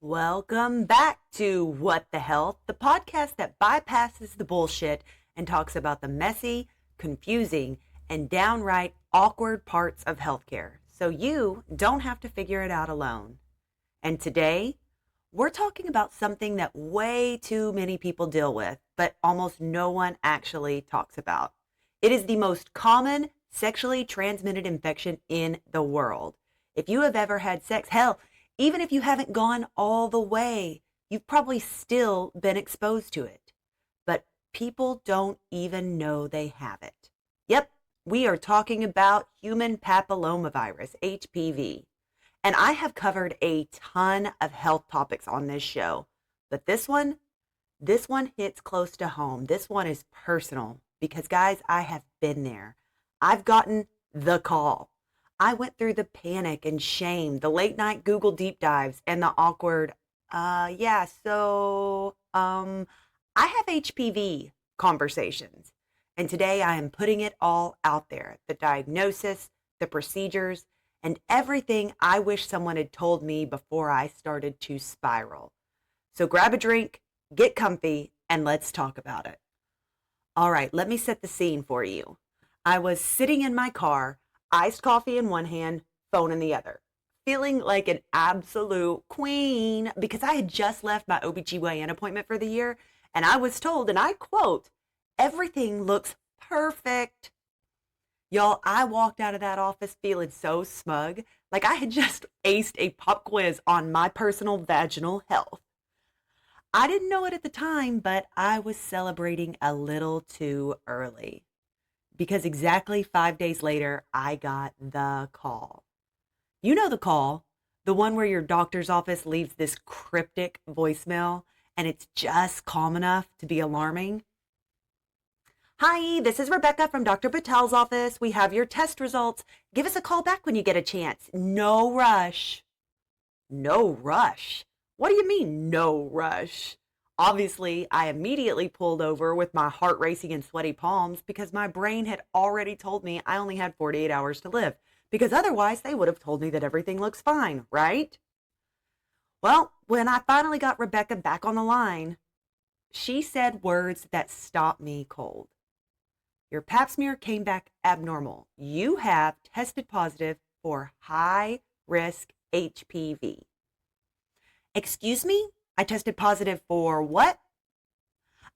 Welcome back to What the Health, the podcast that bypasses the bullshit and talks about the messy, confusing, and downright awkward parts of healthcare so you don't have to figure it out alone. And today, we're talking about something that way too many people deal with, but almost no one actually talks about. It is the most common sexually transmitted infection in the world. If you have ever had sex, hell, even if you haven't gone all the way, you've probably still been exposed to it. But people don't even know they have it. Yep, we are talking about human papillomavirus, HPV. And I have covered a ton of health topics on this show. But this one hits close to home. This one is personal because, guys, I have been there. I've gotten the call. I went through the panic and shame, the late night Google deep dives, and the awkward, I have HPV conversations. And today I am putting it all out there, the diagnosis, the procedures, and everything I wish someone had told me before I started to spiral. So grab a drink, get comfy, and let's talk about it. All right, let me set the scene for you. I was sitting in my car, iced coffee in one hand, phone in the other, feeling like an absolute queen because I had just left my OBGYN appointment for the year and I was told, and I quote, everything looks perfect. Y'all, I walked out of that office feeling so smug, like I had just aced a pop quiz on my personal vaginal health. I didn't know it at the time, but I was celebrating a little too early because exactly 5 days later, I got the call. You know the call, the one where your doctor's office leaves this cryptic voicemail and it's just calm enough to be alarming. Hi, this is Rebecca from Dr. Patel's office. We have your test results. Give us a call back when you get a chance. No rush. No rush? What do you mean, no rush? Obviously, I immediately pulled over with my heart racing and sweaty palms because my brain had already told me I only had 48 hours to live, because otherwise they would have told me that everything looks fine, right? Well, when I finally got Rebecca back on the line, she said words that stopped me cold. Your pap smear came back abnormal. You have tested positive for high risk HPV. Excuse me? I tested positive for what?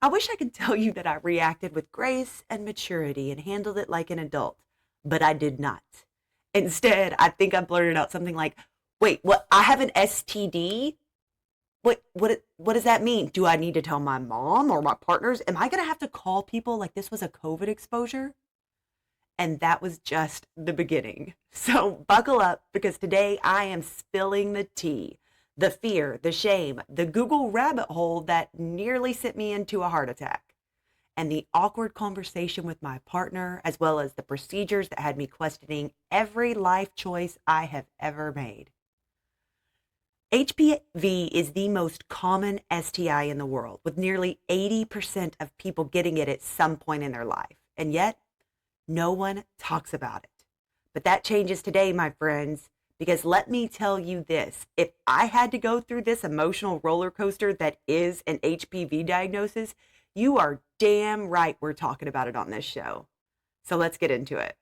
I wish I could tell you that I reacted with grace and maturity and handled it like an adult, but I did not. Instead, I think I blurted out something like, wait, what? I have an STD? What does that mean? Do I need to tell my mom or my partners? Am I going to have to call people like this was a COVID exposure? And that was just the beginning. So buckle up because today I am spilling the tea, the fear, the shame, the Google rabbit hole that nearly sent me into a heart attack, and the awkward conversation with my partner, as well as the procedures that had me questioning every life choice I have ever made. HPV is the most common STI in the world, with nearly 80% of people getting it at some point in their life. And yet, no one talks about it. But that changes today, my friends, because let me tell you this. If I had to go through this emotional roller coaster that is an HPV diagnosis, you are damn right we're talking about it on this show. So let's get into it.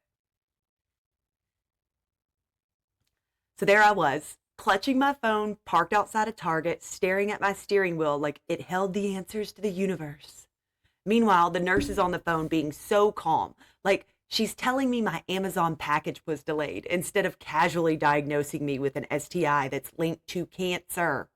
So there I was, clutching my phone, parked outside a Target, staring at my steering wheel like it held the answers to the universe. Meanwhile, the nurse is on the phone being so calm, like she's telling me my Amazon package was delayed instead of casually diagnosing me with an STI that's linked to cancer.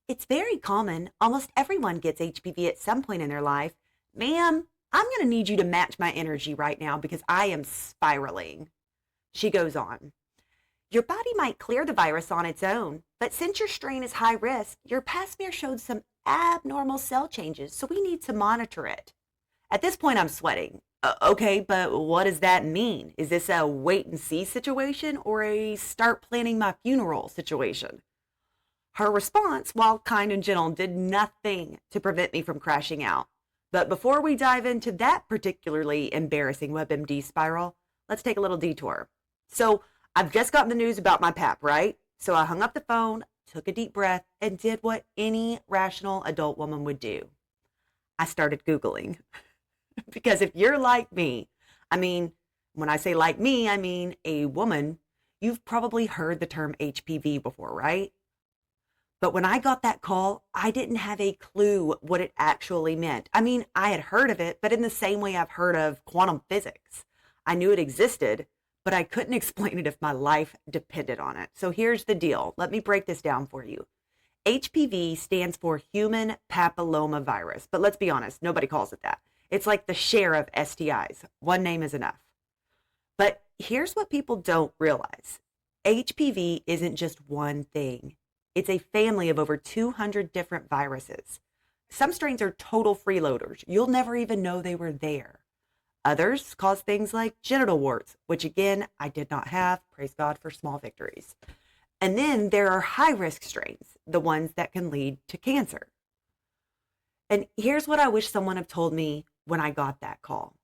It's very common. Almost everyone gets HPV at some point in their life. Ma'am, I'm going to need you to match my energy right now because I am spiraling. She goes on. Your body might clear the virus on its own, but since your strain is high risk, your pap smear showed some abnormal cell changes, so we need to monitor it. At this point, I'm sweating. Okay, but what does that mean? Is this a wait and see situation or a start planning my funeral situation? Her response, while kind and gentle, did nothing to prevent me from crashing out. But before we dive into that particularly embarrassing WebMD spiral, let's take a little detour. So I've just gotten the news about my pap, right? So I hung up the phone, took a deep breath, and did what any rational adult woman would do. I started Googling. Because if you're like me, I mean, when I say like me, I mean a woman, you've probably heard the term HPV before, right? But when I got that call, I didn't have a clue what it actually meant. I mean, I had heard of it, but in the same way I've heard of quantum physics. I knew it existed, but I couldn't explain it if my life depended on it. So here's the deal. Let me break this down for you. HPV stands for human papillomavirus, but let's be honest, nobody calls it that. It's like the share of STIs. One name is enough. But here's what people don't realize. HPV isn't just one thing. It's a family of over 200 different viruses. Some strains are total freeloaders. You'll never even know they were there. Others cause things like genital warts, which again, I did not have. Praise God for small victories. And then there are high-risk strains, the ones that can lead to cancer. And here's what I wish someone had told me when I got that call,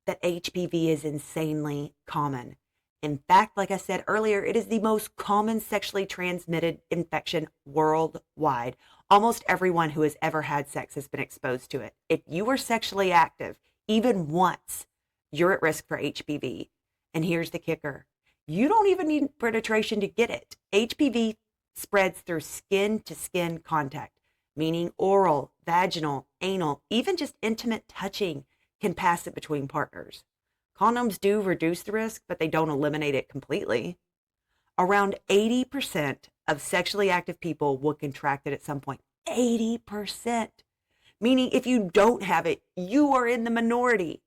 that HPV is insanely common. In fact, like I said earlier, it is the most common sexually transmitted infection worldwide. Almost everyone who has ever had sex has been exposed to it. If you were sexually active, even once, you're at risk for HPV. And here's the kicker. You don't even need penetration to get it. HPV spreads through skin-to-skin contact, meaning oral, vaginal, anal, even just intimate touching can pass it between partners. Condoms do reduce the risk, but they don't eliminate it completely. Around 80% of sexually active people will contract it at some point. 80%. Meaning if you don't have it, you are in the minority.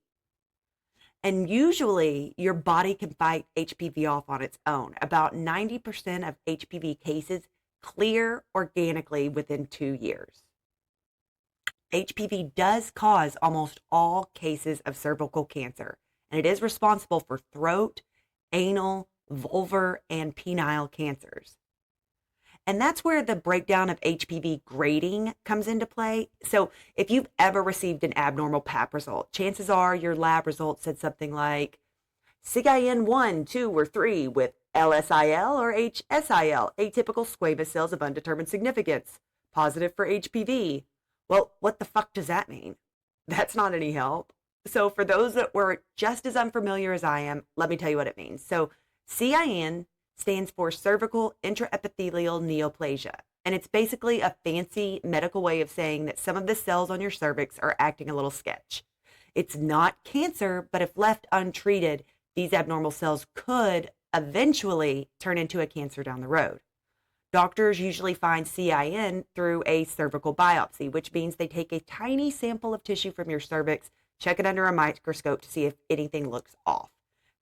And usually your body can fight HPV off on its own. About 90% of HPV cases clear organically within 2 years. HPV does cause almost all cases of cervical cancer, and it is responsible for throat, anal, vulvar, and penile cancers. And that's where the breakdown of HPV grading comes into play. So if you've ever received an abnormal pap result, chances are your lab result said something like CIN 1, 2, or 3 with LSIL or HSIL, atypical squamous cells of undetermined significance, positive for HPV. Well, what the fuck does that mean? That's not any help. So for those that were just as unfamiliar as I am, let me tell you what it means. So CIN stands for cervical intraepithelial neoplasia. And it's basically a fancy medical way of saying that some of the cells on your cervix are acting a little sketch. It's not cancer, but if left untreated, these abnormal cells could eventually turn into a cancer down the road. Doctors usually find CIN through a cervical biopsy, which means they take a tiny sample of tissue from your cervix, check it under a microscope to see if anything looks off.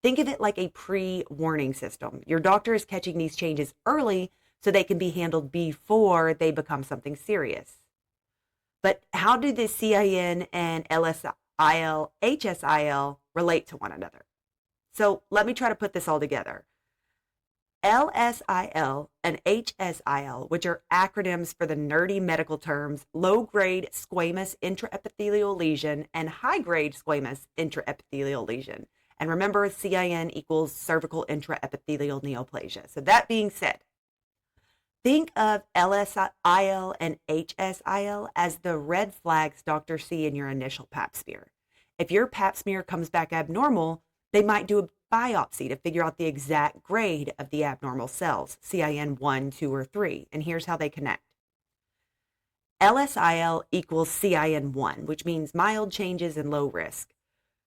Think of it like a pre-warning system. Your doctor is catching these changes early so they can be handled before they become something serious. But how do the CIN and LSIL, HSIL relate to one another? So let me try to put this all together. LSIL and HSIL, which are acronyms for the nerdy medical terms low-grade squamous intraepithelial lesion and high-grade squamous intraepithelial lesion. And remember, CIN equals cervical intraepithelial neoplasia. So that being said, think of LSIL and HSIL as the red flags doctors see in your initial pap smear. If your pap smear comes back abnormal, they might do a biopsy to figure out the exact grade of the abnormal cells, CIN 1, 2, or 3. And here's how they connect. LSIL equals CIN 1, which means mild changes and low risk.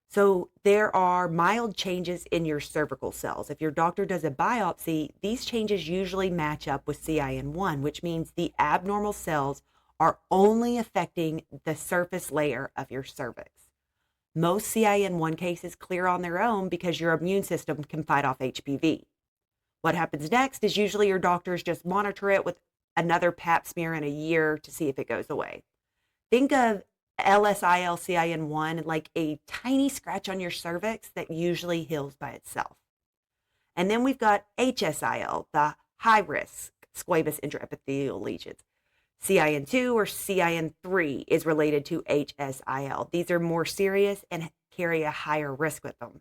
So there are mild changes in your cervical cells. If your doctor does a biopsy, these changes usually match up with CIN 1, which means the abnormal cells are only affecting the surface layer of your cervix. Most CIN 1 cases clear on their own because your immune system can fight off HPV. What happens next is usually your doctors just monitor it with another pap smear in a year to see if it goes away. Think of LSIL CIN 1 like a tiny scratch on your cervix that usually heals by itself. And then we've got HSIL, the high-risk squamous intraepithelial lesions. CIN 2 or CIN 3 is related to HSIL. These are more serious and carry a higher risk with them.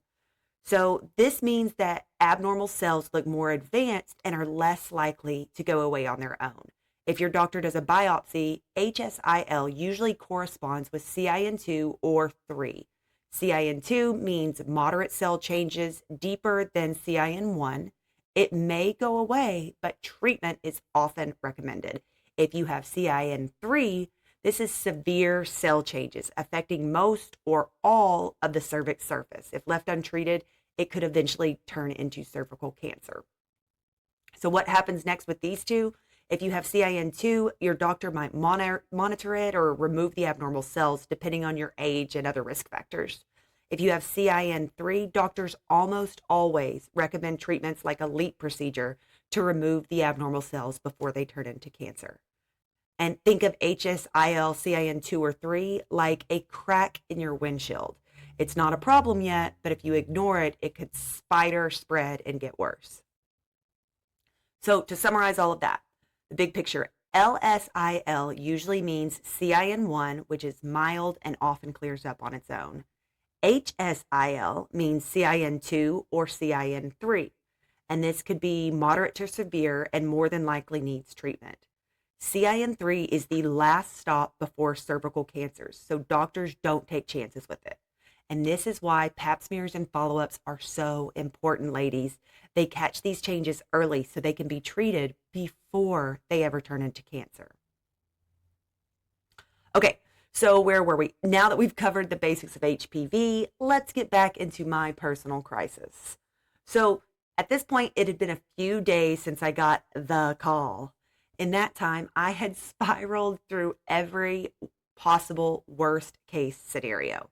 So this means that abnormal cells look more advanced and are less likely to go away on their own. If your doctor does a biopsy, HSIL usually corresponds with CIN2 or 3. CIN2 means moderate cell changes deeper than CIN1. It may go away, but treatment is often recommended. If you have CIN3, this is severe cell changes affecting most or all of the cervix surface. If left untreated, it could eventually turn into cervical cancer. So what happens next with these two? If you have CIN2, your doctor might monitor it or remove the abnormal cells depending on your age and other risk factors. If you have CIN3, doctors almost always recommend treatments like a LEEP procedure to remove the abnormal cells before they turn into cancer. And think of HSIL, CIN2 or 3 like a crack in your windshield. It's not a problem yet, but if you ignore it, it could spider spread and get worse. So to summarize all of that, the big picture, LSIL usually means CIN1, which is mild and often clears up on its own. HSIL means CIN2 or CIN3, and this could be moderate to severe and more than likely needs treatment. CIN3 is the last stop before cervical cancers, so doctors don't take chances with it. And this is why pap smears and follow-ups are so important, ladies. They catch these changes early so they can be treated before they ever turn into cancer. Okay, so where were we? Now that we've covered the basics of HPV, let's get back into my personal crisis. So at this point, it had been a few days since I got the call. In that time, I had spiraled through every possible worst case scenario.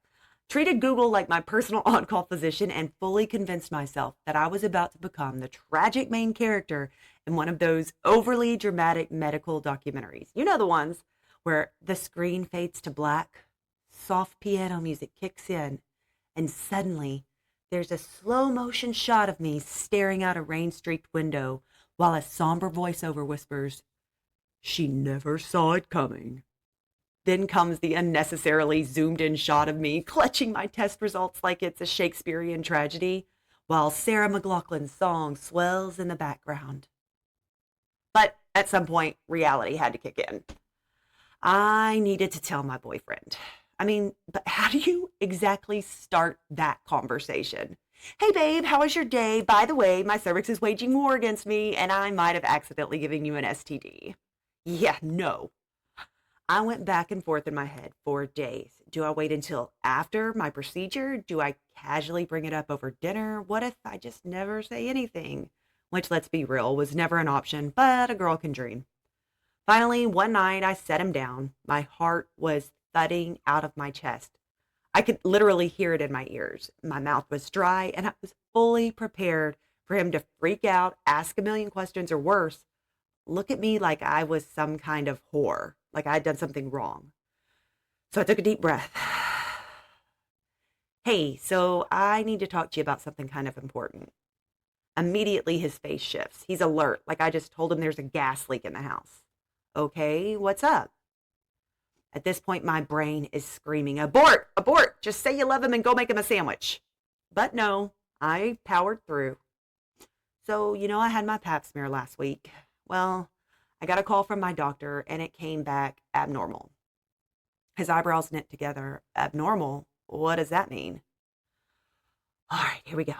Treated Google like my personal on-call physician and fully convinced myself that I was about to become the tragic main character in one of those overly dramatic medical documentaries. You know, the ones where the screen fades to black, soft piano music kicks in, and suddenly there's a slow motion shot of me staring out a rain-streaked window while a somber voiceover whispers, "She never saw it coming." Then comes the unnecessarily zoomed in shot of me clutching my test results like it's a Shakespearean tragedy, while Sarah McLachlan's song swells in the background. But at some point, reality had to kick in. I needed to tell my boyfriend. I mean, but how do you exactly start that conversation? "Hey babe, how was your day? By the way, my cervix is waging war against me and I might have accidentally given you an STD. Yeah, no. I went back and forth in my head for days. Do I wait until after my procedure? Do I casually bring it up over dinner? What if I just never say anything? Which, let's be real, was never an option, but a girl can dream. Finally, one night I set him down. My heart was thudding out of my chest. I could literally hear it in my ears. My mouth was dry, and I was fully prepared for him to freak out, ask a million questions, or worse, look at me like I was some kind of whore, like I had done something wrong. So I took a deep breath. "Hey, so I need to talk to you about something kind of important." Immediately his face shifts. He's alert, like I just told him there's a gas leak in the house. "Okay, what's up?" At this point, my brain is screaming, "Abort! Abort! Just say you love him and go make him a sandwich." But no, I powered through. "So, I had my pap smear last week. Well, I got a call from my doctor and it came back abnormal." His eyebrows knit together. "Abnormal? What does that mean?" All right, here we go.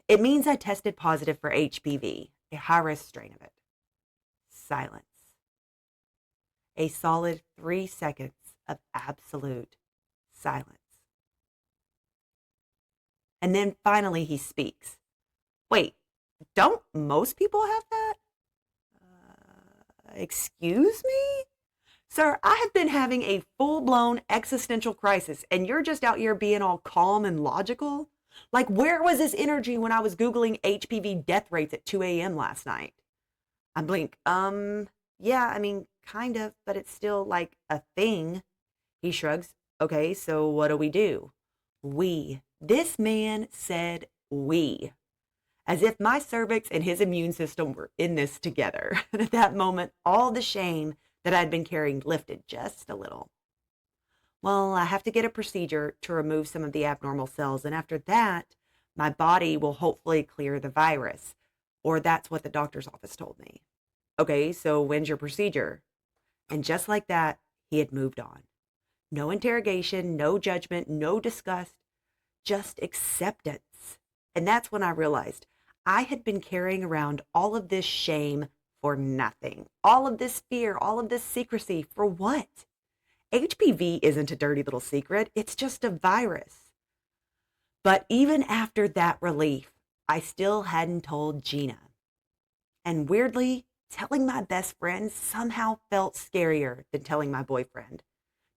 "It means I tested positive for HPV, a high-risk strain of it." Silence. A solid 3 seconds of absolute silence. And then finally he speaks. "Wait, don't most people have that? Excuse me? Sir, I have been having a full-blown existential crisis, and you're just out here being all calm and logical? Like, where was this energy when I was Googling HPV death rates at 2 a.m. last night?" I blink. Yeah, I mean, kind of, but it's still like a thing." He shrugs. "Okay, so what do we do?" We. This man said we. As if my cervix and his immune system were in this together. And at that moment, all the shame that I'd been carrying lifted just a little. "Well, I have to get a procedure to remove some of the abnormal cells, and after that, my body will hopefully clear the virus. Or that's what the doctor's office told me." "Okay, so when's your procedure?" And just like that, he had moved on. No interrogation, no judgment, no disgust, just acceptance. And that's when I realized I had been carrying around all of this shame for nothing. All of this fear, all of this secrecy for what? HPV isn't a dirty little secret. It's just a virus. But even after that relief, I still hadn't told Gina. And weirdly, telling my best friend somehow felt scarier than telling my boyfriend.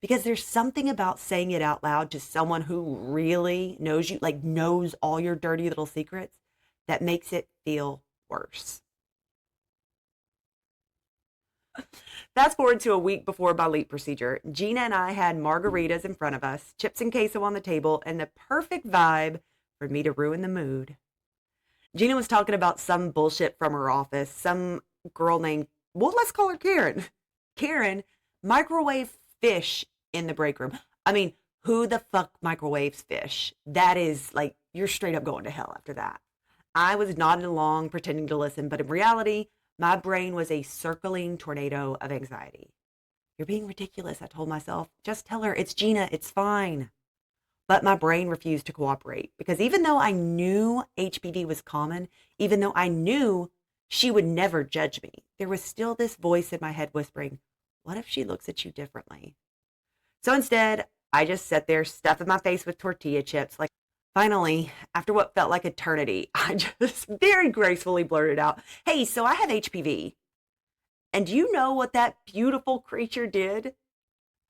Because there's something about saying it out loud to someone who really knows you, like knows all your dirty little secrets, that makes it feel worse. Fast forward to a week before my LEEP procedure. Gina and I had margaritas in front of us, chips and queso on the table, and the perfect vibe for me to ruin the mood. Gina was talking about some bullshit from her office, some girl named, well, let's call her Karen. Karen microwave fish in the break room. I mean, who the fuck microwaves fish? That is like, you're straight up going to hell after that. I was nodding along, pretending to listen, but in reality, my brain was a circling tornado of anxiety. You're being ridiculous, I told myself. Just tell her it's Gina, it's fine. But my brain refused to cooperate because even though I knew HPV was common, even though I knew she would never judge me, there was still this voice in my head whispering, what if she looks at you differently? So instead, I just sat there stuffing my face with tortilla chips. Like, finally, after what felt like eternity, I just very gracefully blurted out, hey, so I have HPV. And do you know what that beautiful creature did?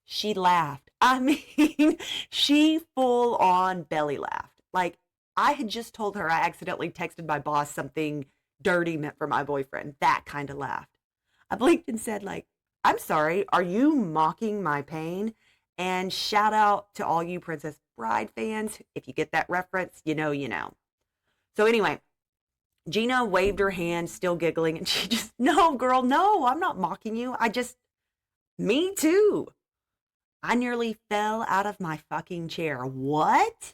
She laughed. I mean, she full on belly laughed. Like, I had just told her I accidentally texted my boss something dirty meant for my boyfriend. That kind of laughed. I blinked and said, like, I'm sorry, are you mocking my pain? And shout out to all you Princess Bride fans. If you get that reference, you know, you know. So anyway, Gina waved her hand, still giggling, and she just, no, girl, no, I'm not mocking you. Me too. I nearly fell out of my fucking chair. What?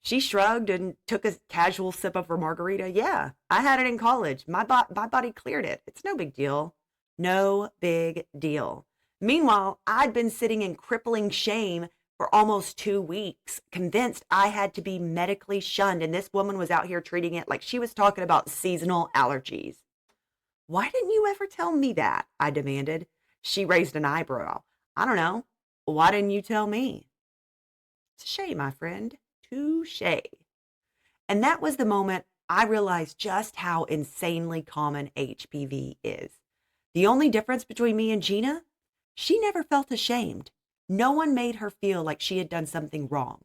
She shrugged and took a casual sip of her margarita. Yeah, I had it in college. My body cleared it. It's no big deal. No big deal. Meanwhile, I'd been sitting in crippling shame for almost 2 weeks, convinced I had to be medically shunned, and this woman was out here treating it like she was talking about seasonal allergies. Why didn't you ever tell me that? I demanded. She raised an eyebrow. I don't know. Why didn't you tell me? Touche, my friend. Touche. And that was the moment I realized just how insanely common HPV is. The only difference between me and Gina, she never felt ashamed. No one made her feel like she had done something wrong.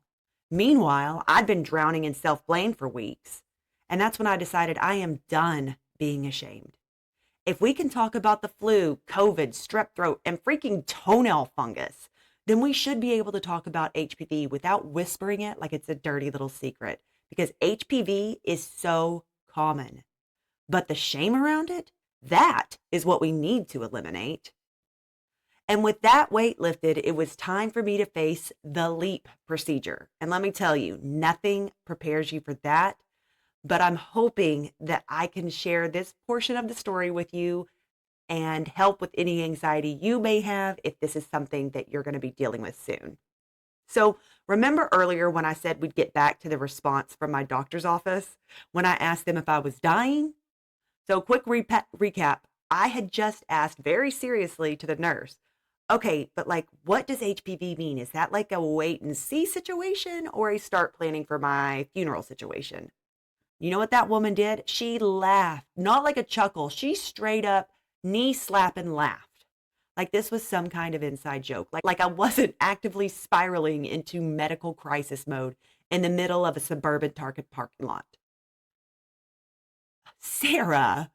Meanwhile, I'd been drowning in self blame for weeks. And that's when I decided I am done being ashamed. If we can talk about the flu, COVID, strep throat, and freaking toenail fungus, then we should be able to talk about HPV without whispering it like it's a dirty little secret, because HPV is so common. But the shame around it, that is what we need to eliminate. And with that weight lifted, it was time for me to face the LEEP procedure. And let me tell you, nothing prepares you for that. But I'm hoping that I can share this portion of the story with you and help with any anxiety you may have if this is something that you're going to be dealing with soon. So remember earlier when I said we'd get back to the response from my doctor's office when I asked them if I was dying? So quick recap. I had just asked very seriously to the nurse, okay, but like, what does HPV mean? Is that like a wait and see situation or a start planning for my funeral situation? You know what that woman did? She laughed, not like a chuckle. She straight up knee slapping laughed. Like this was some kind of inside joke. Like I wasn't actively spiraling into medical crisis mode in the middle of a suburban Target parking lot. Sarah.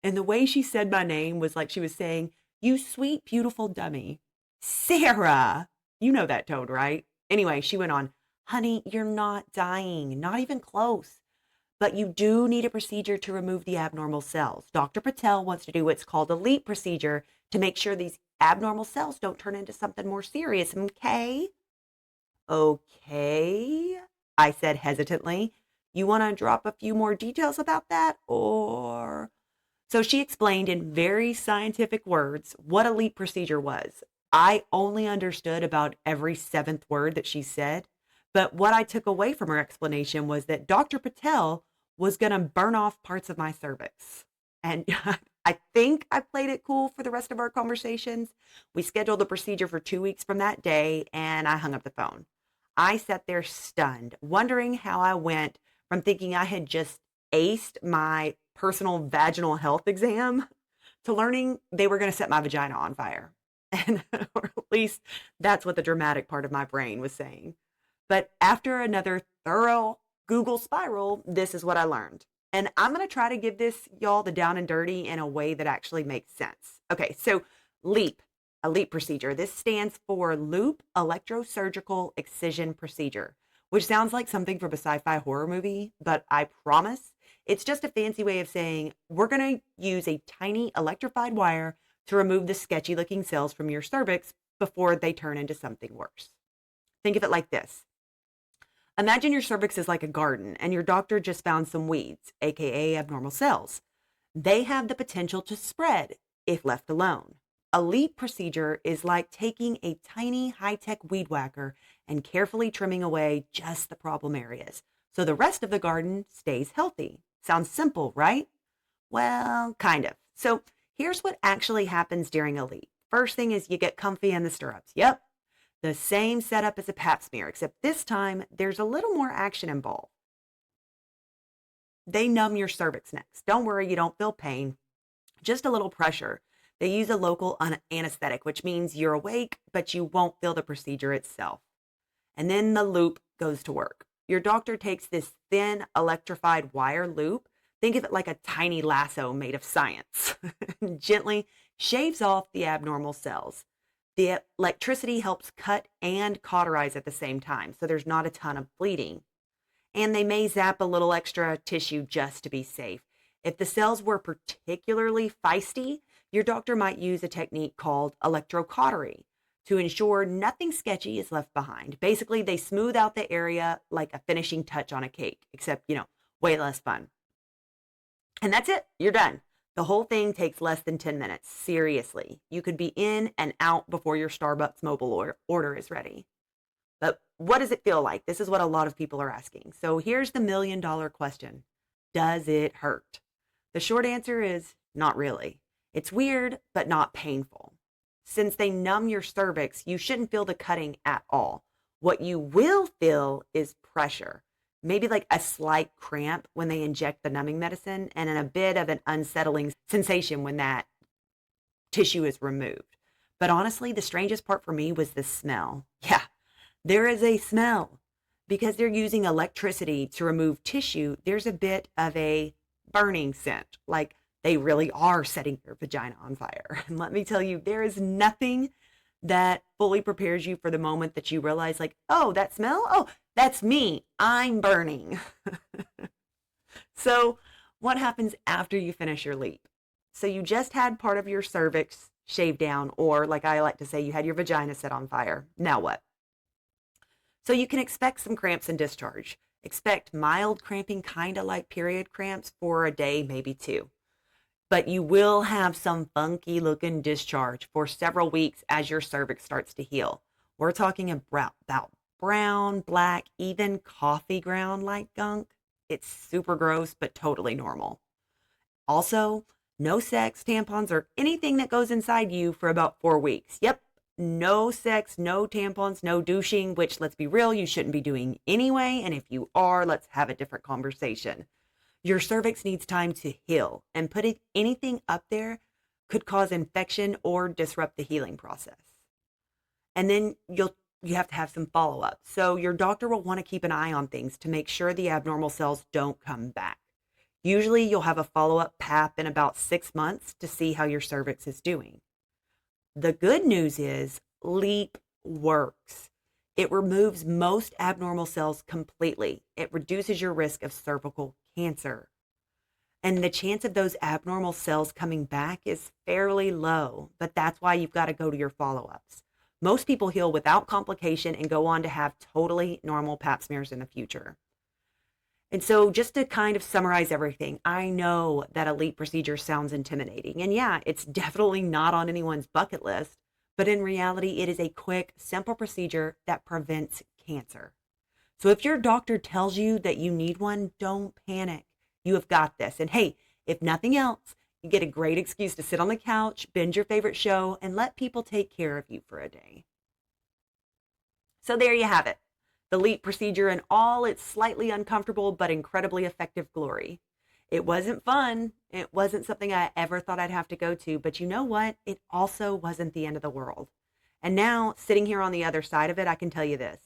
And the way she said my name was like she was saying, you sweet, beautiful dummy. Sarah. You know that tone, right? Anyway, she went on, honey, you're not dying, not even close. But you do need a procedure to remove the abnormal cells. Dr. Patel wants to do what's called a LEEP procedure to make sure these abnormal cells don't turn into something more serious, okay? Okay, I said hesitantly. You want to drop a few more details about that? Or So she explained in very scientific words what a LEEP procedure was. I only understood about every seventh word that she said, but what I took away from her explanation was that Dr. Patel was going to burn off parts of my cervix. And I think I played it cool for the rest of our conversations. We scheduled the procedure for 2 weeks from that day, and I hung up the phone. I sat there stunned, wondering how I went from thinking I had just aced my personal vaginal health exam to learning they were going to set my vagina on fire. And or at least that's what the dramatic part of my brain was saying. But after another thorough Google spiral, this is what I learned. And I'm going to try to give this, y'all, the down and dirty in a way that actually makes sense. Okay, so LEEP, a LEEP procedure. This stands for Loop Electrosurgical Excision Procedure, which sounds like something from a sci-fi horror movie, but I promise it's just a fancy way of saying we're going to use a tiny electrified wire to remove the sketchy looking cells from your cervix before they turn into something worse. Think of it like this. Imagine your cervix is like a garden and your doctor just found some weeds, aka abnormal cells. They have the potential to spread if left alone. A LEEP procedure is like taking a tiny high-tech weed whacker and carefully trimming away just the problem areas, so the rest of the garden stays healthy. Sounds simple, right? Well, kind of. So here's what actually happens during a LEEP. First thing is you get comfy in the stirrups. Yep, the same setup as a pap smear, except this time there's a little more action involved. They numb your cervix next. Don't worry, you don't feel pain, just a little pressure. They use a local anesthetic, which means you're awake, but you won't feel the procedure itself. And then the loop goes to work. Your doctor takes this thin electrified wire loop, think of it like a tiny lasso made of science, gently shaves off the abnormal cells. The electricity helps cut and cauterize at the same time, so there's not a ton of bleeding. And they may zap a little extra tissue just to be safe. If the cells were particularly feisty, your doctor might use a technique called electrocautery to ensure nothing sketchy is left behind. Basically, they smooth out the area like a finishing touch on a cake, except, way less fun. And that's it. You're done. The whole thing takes less than 10 minutes. Seriously. You could be in and out before your Starbucks mobile order is ready. But what does it feel like? This is what a lot of people are asking. So here's the $1,000,000 question. Does it hurt? The short answer is not really. It's weird, but not painful. Since they numb your cervix, you shouldn't feel the cutting at all. What you will feel is pressure, maybe like a slight cramp when they inject the numbing medicine, and then a bit of an unsettling sensation when that tissue is removed. But honestly, the strangest part for me was the smell. Yeah, there is a smell. Because they're using electricity to remove tissue, there's a bit of a burning scent, like they really are setting your vagina on fire. And let me tell you, there is nothing that fully prepares you for the moment that you realize, like, oh, that smell? Oh, that's me. I'm burning. So what happens after you finish your LEEP? So you just had part of your cervix shaved down, or like I like to say, you had your vagina set on fire. Now what? So you can expect some cramps and discharge. Expect mild cramping, kind of like period cramps for a day, maybe two. But you will have some funky looking discharge for several weeks as your cervix starts to heal. We're talking about brown, black, even coffee ground like gunk. It's super gross, but totally normal. Also, no sex, tampons, or anything that goes inside you for about 4 weeks. Yep, no sex, no tampons, no douching, which, let's be real, you shouldn't be doing anyway. And if you are, let's have a different conversation. Your cervix needs time to heal, and putting anything up there could cause infection or disrupt the healing process. And then you have to have some follow-up. So your doctor will want to keep an eye on things to make sure the abnormal cells don't come back. Usually you'll have a follow-up PAP in about 6 months to see how your cervix is doing. The good news is LEEP works. It removes most abnormal cells completely. It reduces your risk of cervical cancer. And the chance of those abnormal cells coming back is fairly low, but that's why you've got to go to your follow-ups. Most people heal without complication and go on to have totally normal pap smears in the future. And so, just to kind of summarize everything, I know that a LEEP procedure sounds intimidating. And yeah, it's definitely not on anyone's bucket list, but in reality, it is a quick, simple procedure that prevents cancer. So, if your doctor tells you that you need one, don't panic. You have got this. And hey, if nothing else, you get a great excuse to sit on the couch, binge your favorite show, and let people take care of you for a day. So there you have it. The LEEP procedure in all its slightly uncomfortable but incredibly effective glory. It wasn't fun. It wasn't something I ever thought I'd have to go to, but you know what? It also wasn't the end of the world. And now, sitting here on the other side of it, I can tell you this.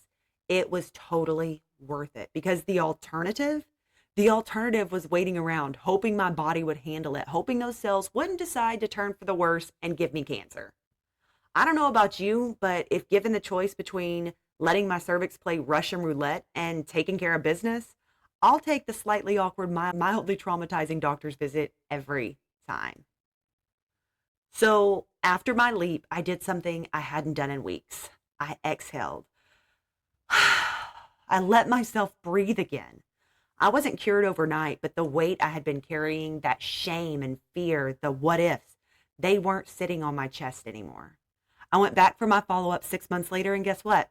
It was totally worth it because the alternative was waiting around, hoping my body would handle it, hoping those cells wouldn't decide to turn for the worse and give me cancer. I don't know about you, but if given the choice between letting my cervix play Russian roulette and taking care of business, I'll take the slightly awkward, mildly traumatizing doctor's visit every time. So after my LEEP, I did something I hadn't done in weeks. I exhaled. I let myself breathe again. I wasn't cured overnight, but the weight I had been carrying, that shame and fear, the what ifs, they weren't sitting on my chest anymore. I went back for my follow up 6 months later, and guess what?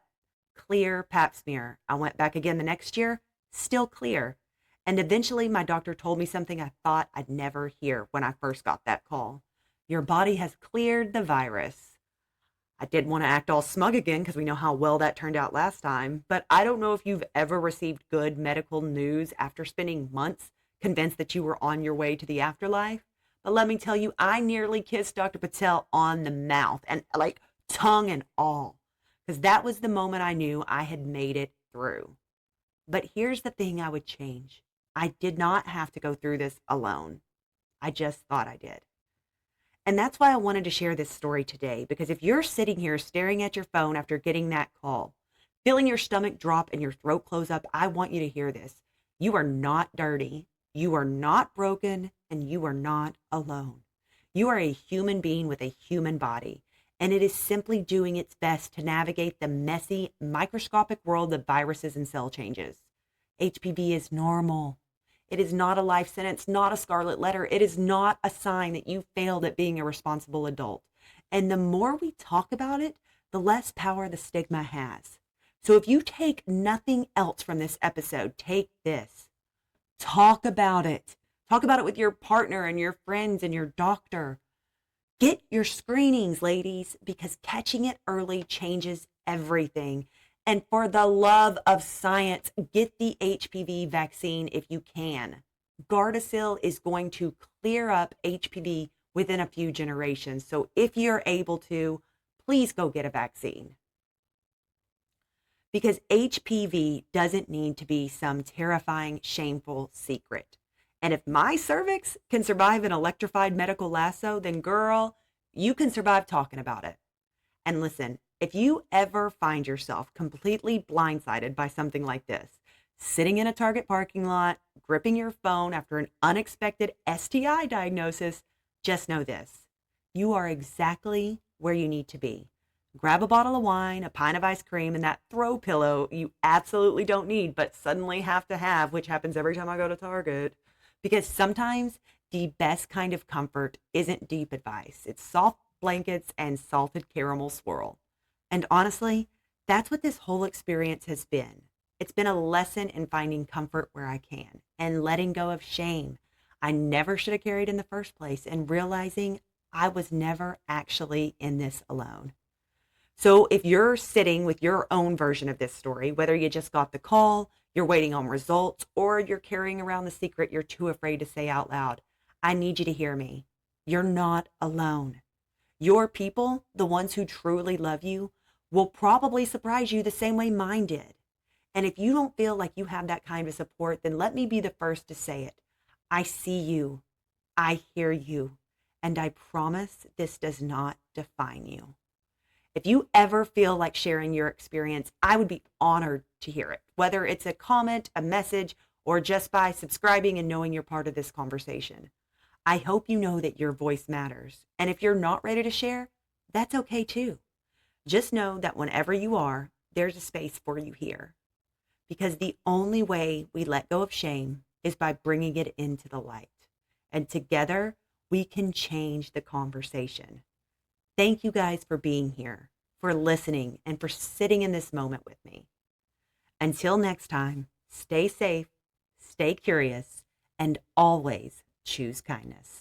Clear pap smear. I went back again the next year, still clear. And eventually, my doctor told me something I thought I'd never hear when I first got that call. Your body has cleared the virus. I didn't want to act all smug again because we know how well that turned out last time. But I don't know if you've ever received good medical news after spending months convinced that you were on your way to the afterlife. But let me tell you, I nearly kissed Dr. Patel on the mouth and like tongue and all, because that was the moment I knew I had made it through. But here's the thing I would change. I did not have to go through this alone. I just thought I did. And that's why I wanted to share this story today, because if you're sitting here staring at your phone after getting that call, feeling your stomach drop and your throat close up, I want you to hear this. You are not dirty. You are not broken, and you are not alone. You are a human being with a human body, and it is simply doing its best to navigate the messy, microscopic world of viruses and cell changes. HPV is normal. It is not a life sentence, not a scarlet letter. It is not a sign that you failed at being a responsible adult. And the more we talk about it, the less power the stigma has. So if you take nothing else from this episode, take this. Talk about it. Talk about it with your partner and your friends and your doctor. Get your screenings, ladies, because catching it early changes everything. And for the love of science, get the HPV vaccine if you can. Gardasil is going to clear up HPV within a few generations. So if you're able to, please go get a vaccine. Because HPV doesn't need to be some terrifying, shameful secret. And if my cervix can survive an electrified medical lasso, then girl, you can survive talking about it. And listen, if you ever find yourself completely blindsided by something like this, sitting in a Target parking lot, gripping your phone after an unexpected STI diagnosis, just know this. You are exactly where you need to be. Grab a bottle of wine, a pint of ice cream, and that throw pillow you absolutely don't need, but suddenly have to have, which happens every time I go to Target. Because sometimes the best kind of comfort isn't deep advice. It's soft blankets and salted caramel swirl. And honestly, that's what this whole experience has been. It's been a lesson in finding comfort where I can and letting go of shame I never should have carried in the first place, and realizing I was never actually in this alone. So if you're sitting with your own version of this story, whether you just got the call, you're waiting on results, or you're carrying around the secret you're too afraid to say out loud, I need you to hear me. You're not alone. Your people, the ones who truly love you, will probably surprise you the same way mine did. And if you don't feel like you have that kind of support, then let me be the first to say it. I see you. I hear you. And I promise this does not define you. If you ever feel like sharing your experience, I would be honored to hear it, whether it's a comment, a message, or just by subscribing and knowing you're part of this conversation. I hope you know that your voice matters. And if you're not ready to share, that's okay too. Just know that whenever you are, there's a space for you here. because the only way we let go of shame is by bringing it into the light. And together, we can change the conversation. Thank you guys for being here, for listening, and for sitting in this moment with me. Until next time, stay safe, stay curious, and always choose kindness.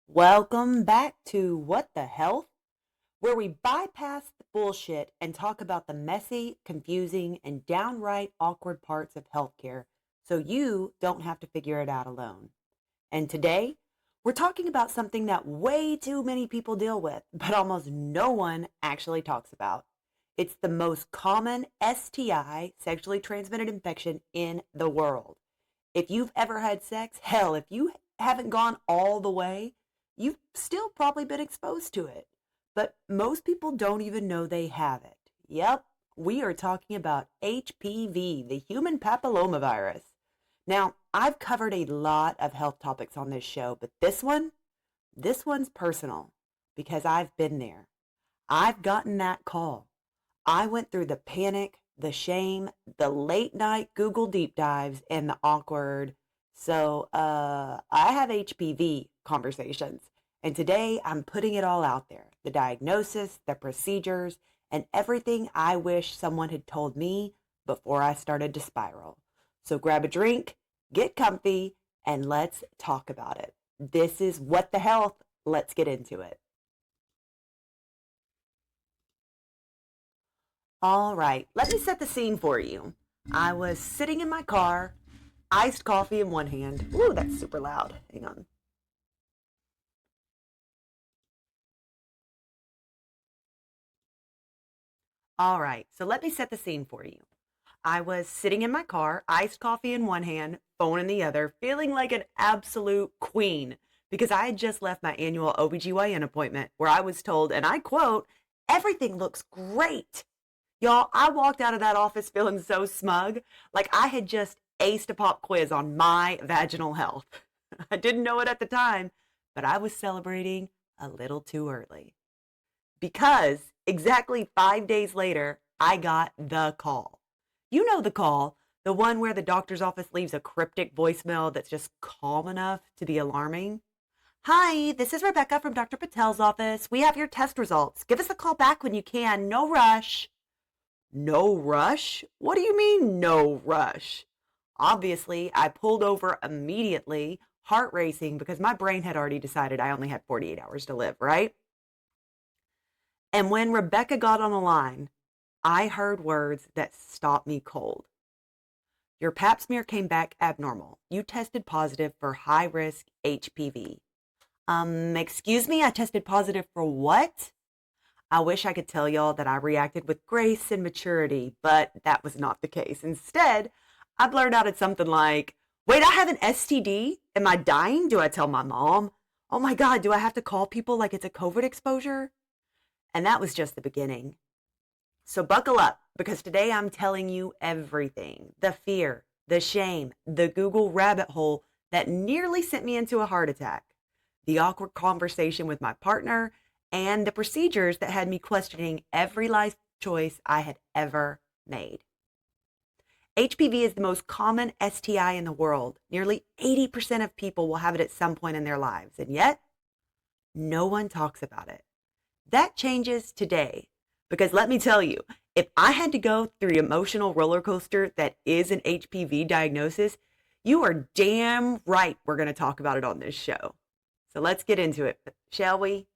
Welcome back to What the Health, where we bypass the bullshit and talk about the messy, confusing, and downright awkward parts of healthcare so you don't have to figure it out alone. And today, we're talking about something that way too many people deal with, but almost no one actually talks about. It's the most common STI, sexually transmitted infection, in the world. If you've ever had sex, hell, if you haven't gone all the way, you've still probably been exposed to it. But most people don't even know they have it. Yep, we are talking about HPV, the human papillomavirus. Now, I've covered a lot of health topics on this show, but this one's personal because I've been there. I've gotten that call. I went through the panic, the shame, the late night Google deep dives, and the awkward, I have HPV conversations. And today I'm putting it all out there. The diagnosis, the procedures, and everything I wish someone had told me before I started to spiral. So grab a drink, get comfy, and let's talk about it. This is What the Health. Let's get into it. All right, let me set the scene for you. I was sitting in my car, iced coffee in one hand. Ooh, that's super loud. Hang on. All right, so let me set the scene for you. I was sitting in my car, iced coffee in one hand, phone in the other, feeling like an absolute queen because I had just left my annual OBGYN appointment where I was told, and I quote, everything looks great. Y'all, I walked out of that office feeling so smug, like I had just aced a pop quiz on my vaginal health. I didn't know it at the time, but I was celebrating a little too early because exactly 5 days later, I got the call. You know the call, the one where the doctor's office leaves a cryptic voicemail that's just calm enough to be alarming. Hi, this is Rebecca from Dr. Patel's office. We have your test results. Give us a call back when you can. No rush. No rush? What do you mean, no rush? Obviously, I pulled over immediately, heart racing, because my brain had already decided I only had 48 hours to live, right? And when Rebecca got on the line, I heard words that stopped me cold. Your pap smear came back abnormal. You tested positive for high risk HPV. Excuse me, I tested positive for what? I wish I could tell y'all that I reacted with grace and maturity, but that was not the case. Instead, I blurted out at something like, wait, I have an STD? Am I dying? Do I tell my mom? Oh my God, do I have to call people like it's a COVID exposure? And that was just the beginning. So buckle up because today I'm telling you everything, the fear, the shame, the Google rabbit hole that nearly sent me into a heart attack, the awkward conversation with my partner, and the procedures that had me questioning every life choice I had ever made. HPV is the most common STI in the world. Nearly 80% of people will have it at some point in their lives. And yet, no one talks about it. That changes today because let me tell you, if I had to go through the emotional roller coaster that is an HPV diagnosis, you are damn right we're going to talk about it on this show. So let's get into it, shall we?